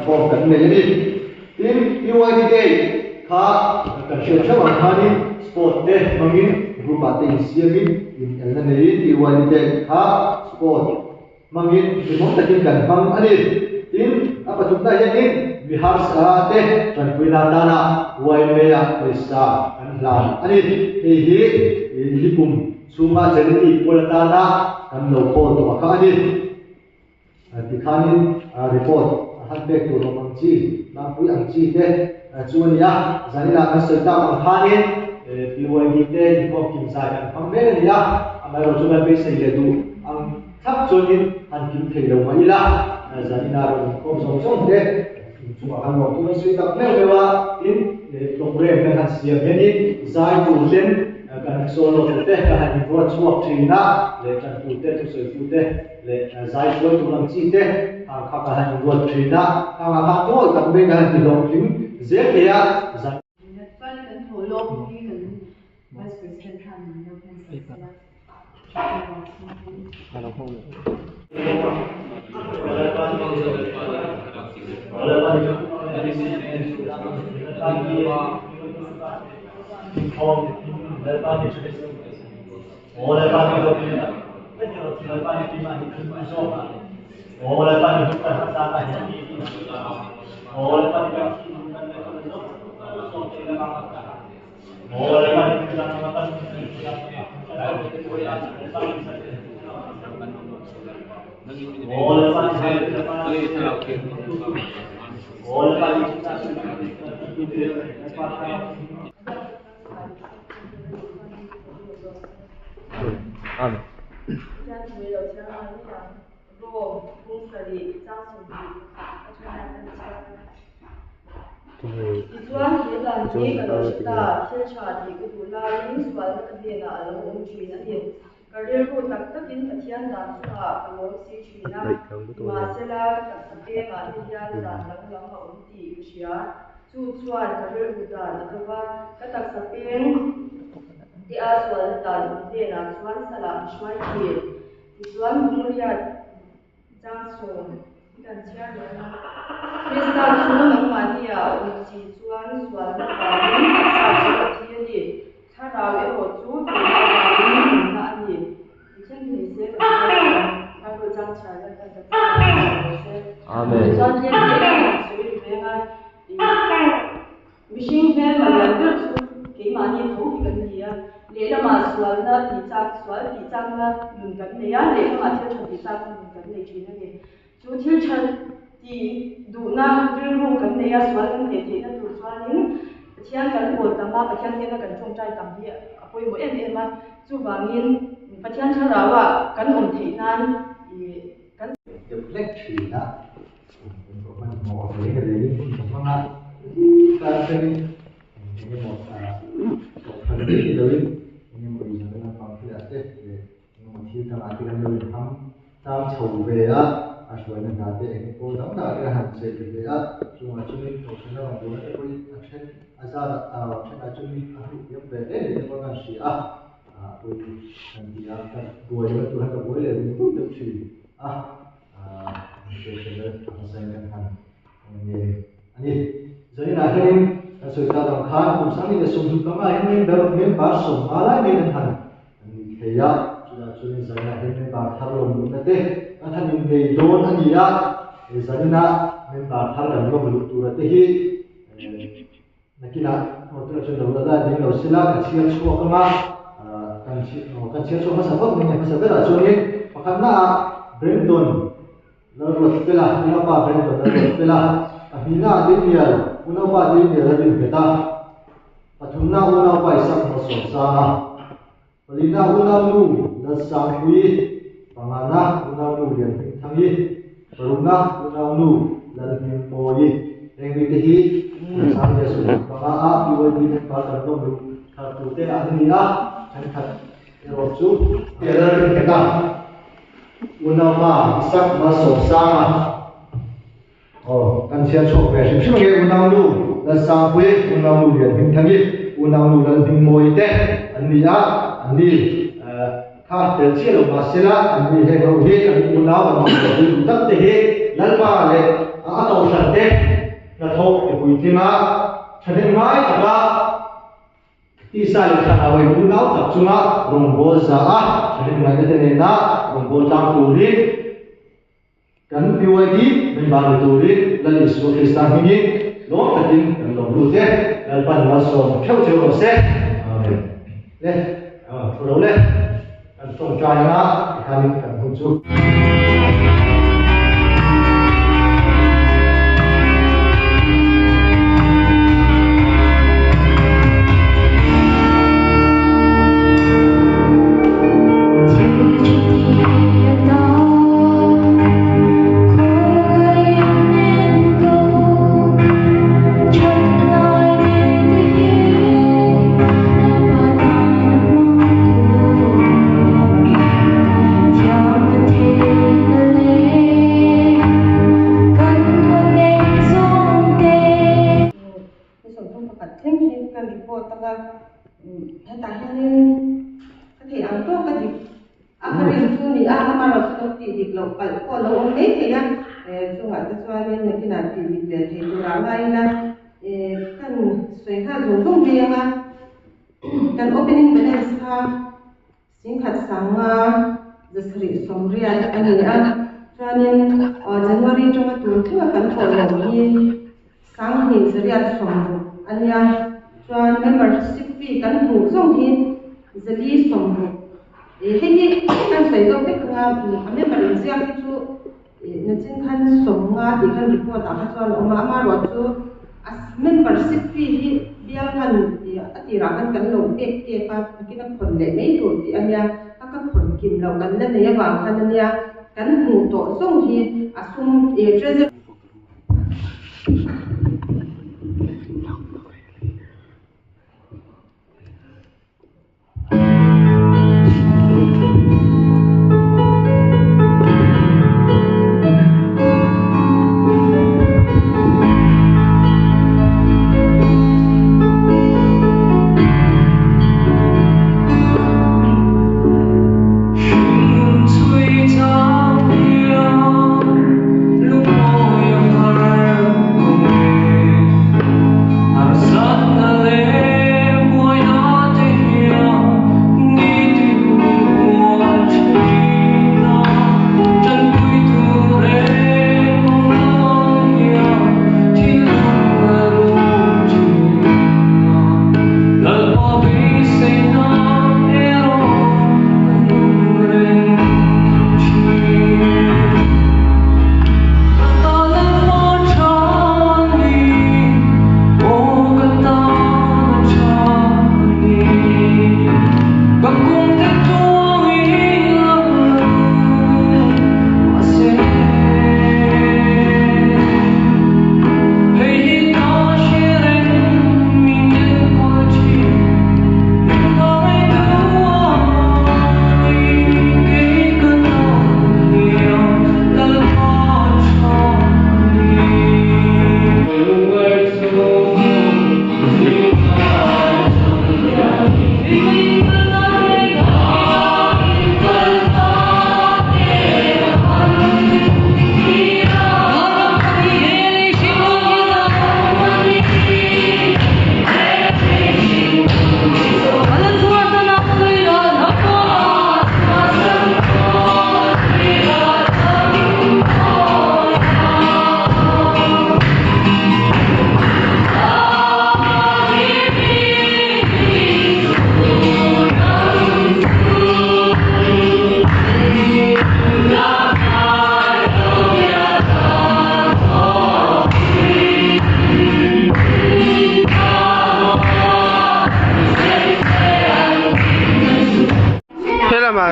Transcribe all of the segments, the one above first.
พบกันในนี้ทีมยูไอดีเดย์ข้าการเชื่อชาวคานิสปอร์ตเดย์มังอินรูปแบบเสียมินอินเอลนันนี้ยูไอดีเดย์ข้าสปอร์ตมังอินที่ผมตัดกันบางอันนี้ทีมapa chúng ta nhận định vì har sa te chan puila dana wai meya paisa kan lan ani hi kum suma charity polatana kan lo ko to ka ani ti khanin report hat back to romang chi na pui ang chi te chuania zanila kan serta ang khanin PYD te ko kim sa kan pamel ya amaro chuna pe se le du ang thap chonin han kim thei lo mai la zanila ro ko song te chuma kan lo tu sui tak me lewa in program kan sia meni zai tu len kan solo te ka han ko chuak thina le kan tu te tu soi tu te le zai tu tu lang chi te kha ka han ro thina ka ma ko tak be kan ti lo thim ze ke ya zan fan kan tholo ni kan vice president han no kan Hello, home. Ituan hidan ni kalau kita cari kedulah ini soal kedena alung cina ni kerja pun tak terkin kecian dan sudah kalau si cina masalah sampai mati dia dan yang mauti usia cuacuan kerja hutan atau kata sampai di asal dan kedena cuan salam cuan kiri ituan mulia jangsun dan ciara Krista sunan Maria uji cuan suan kami satu tiada cara erotu kami nak ni macam ni saya kalau jangan cara kita Amen. Jadi dia sulit dengan missing fan malam tu kemana tu kan dia lela masual na dijak na nunkan ni ya lela macam dijak nunkan ni cina ni就天成的路那日路跟那样说跟那天那路说您天跟我当妈把天天那跟种在当地会我也嘛就把您把天车了啊跟我们天南也跟就เล็กทีนะมันหมอเลยกันเลยผมว่าการเป็นนี่หมดพันธุ์ที่เลยนี่มันอยู่ในบางที่อาจจะมันที่ทำที่เราเลยทำตามชาวเวียAsal nak ada ini, oh tak ada yang saya beli ya. Cuma cumi, kalau orang buat itu, action asal action cumi yang beda ini bukan siapa. Nanti akan dua itu ada boleh itu sih. Saya kan ini. Jadi nanti sudah tangkap, usaha ini sumber kemana ini baru member sumber ini kan. Ini kayak sudah cumi saya ini bakal lomba nanti.ท่านยังได้โดนอันนี้สัญญาเมื่อตาท่านเราไม่รู้ตัวแต่ที่นักกีฬาเราต้องช่วยเราได้ยิ่งเราเสียละกันเชียร์ชัวร์กันมากันเชียร์ชัวร์ภาษาพวกนี้ภาษาเวลาช่วงนี้เพราะขณะเบรนดอนเราหลุดไปละนี่เราป่าเบรนดอนเราหลุดไปละมีหน้าดินเดียวอุณหภูมิดินเดียวเราดินเบต้าปัจจุบันอุณหภูมิสักมาสองสามปริณาอุณหภูมิเราสังวี Pangana unang lian thangi peruna unang lan moi engwitihi samya su panga iwadi pa tanong katute ania thankat erochu eran keta unama sak maso sama kan sia chok ve sim ge unang lu la sangwe unang lian thangi unang lan moi te ania ani ha te chilo masila ani he go he ani una wa ma du tak te he lalma le a to shan te na tho e hui tinga chanin mai taka ti sa le khana wai nu nau tak chunga rong bol sa a chanin mai te ne na rong bol tang tu ri kan PYD ben ba tu ri la is wo krista hini lo takin kan lo lu te la pan wa so kheu cheu se amen le thuro le kan song chai na kan hu chu kan opening balance ha singkhat sanga jasri somria ani a tranin January choma tu thua kan follow ni sang hi zariat som ania tran membership fee kan hu song hi zali som he kan sai do pe nga ame parin sia chu na chin khan som nga ti kan report a chuan ma ro chu as membership fee hi dia kan atira kan lo ke pa kina khon le mai tu ti ania ka khon kim lo kan la ne ya wa khan ania kan hu to song hi asum treasure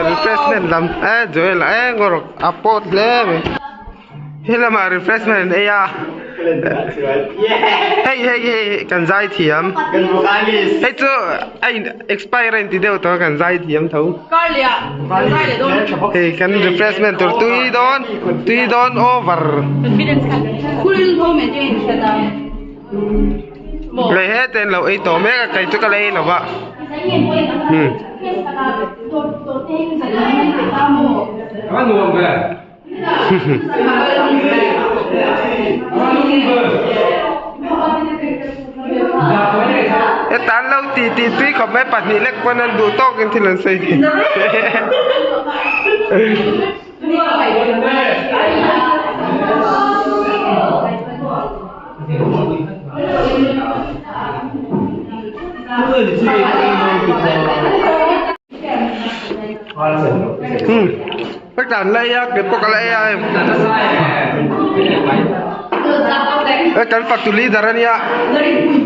refreshment lam joel ngor apot le hela ma refreshment ya hey kan zai thiam kan vokalis hey chu ai expire ti deu to kan zai thiam thau Carlia zai le don hey kan refreshment tur tui don over confidence kan kulin ho me je shada le he ten lo ai to me ka kai chu ka le lo ba Ano ba? Tan lâu tí tuy không mấy bạn nghĩ lệch qua nên đủ to cái thì lần xây thì tất cả lấy cái bọc lấy em kan fatuli darania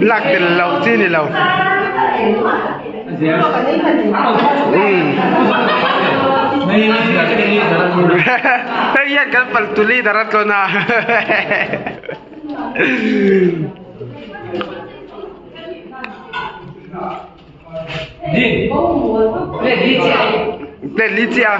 lak del law sini law kan fatuli darat lo na Delicia.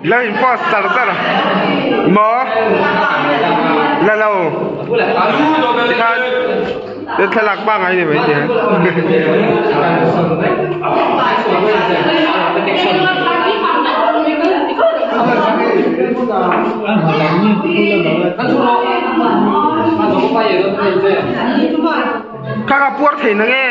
Lo imposter tara. Mo. La lo. Dia telak bang ini macam. Kakak puar thei nange.